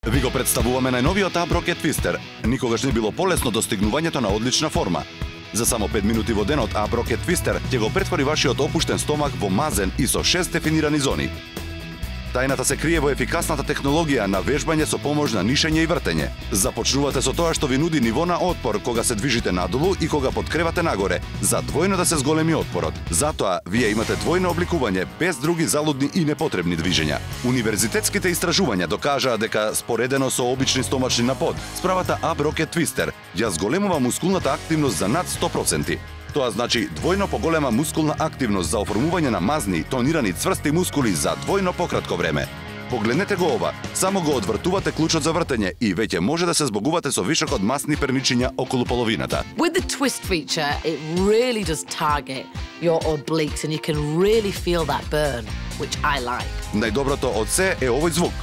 Ви го представуваме најновиот Ab Rocket Twister. Никогаш не било полесно достигнувањето на одлична форма. За само 5 минути во денот Ab Rocket Twister ќе го претвори вашиот опуштен стомак во мазен и со 6 дефинирани зони. Тајната се крие во ефикасната технологија на вежбање со помош на нишење и вртење. Започнувате со тоа што ви нуди ниво на отпор кога се движите надолу и кога подкревате нагоре, за двојно да се зголеми отпорот. Затоа, вие имате двојно обликување без други залудни и непотребни движења. Универзитетските истражувања докажаа дека споредено со обични стомачни напод, справата Ab Rocket Twister ја зголемува мускулната активност за над 100%. Тоа значи двојно поголема мускулна активност за оформување на мазни, тонирани цврсти мускули за двојно пократко време. Погледнете го ова, само го одвртувате клучот за вртење и веќе може да се збогувате со вишок од масни перничиња околу половината. With the twist feature, it really does target your obliques and you can really feel that burn, which I like. Најдоброто од се е овој звук.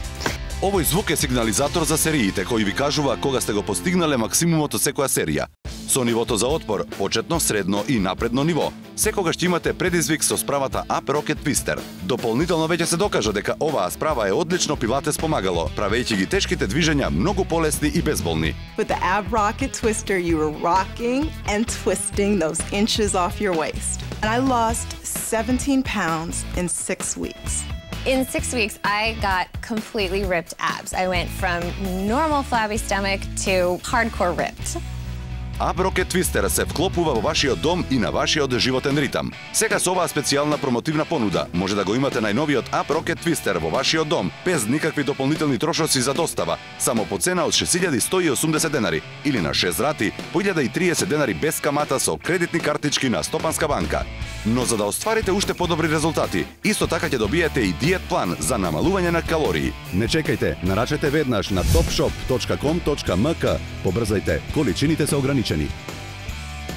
Овој звук е сигнализатор за сериите кој ви кажува кога сте го постигнале максимумот од секоја серија. Со нивото за отпор, почетно, средно и напредно ниво, секогаш ќе имате предизвик со справата Ab Rocket Twister. Дополнително веќе се докажа дека оваа справа е одлично пилатес помагало, правејќи ги тешките движења многу полесни и безболни. With the Ab Rocket Twister, you were rocking and twisting those inches off your waist. And I lost 17 pounds in 6 weeks. In 6 weeks, I got completely ripped abs. I went from normal flabby stomach to hardcore ripped. Ab Rocket Twister се вклопува во вашиот дом и на вашиот животен ритам. Сега со оваа специјална промотивна понуда може да го имате најновиот Ab Rocket Twister во вашиот дом без никакви дополнителни трошоци за достава, само по цена од 6.180 денари или на 6 рати по 1.030 денари без камата со кредитни картички на Стопанска банка. Но за да остварите уште подобри резултати, исто така ќе добиете и диет план за намалување на калории. Не чекајте, нарачете веднаш на topshop.com.mk. Побрзајте, количините се ограничени.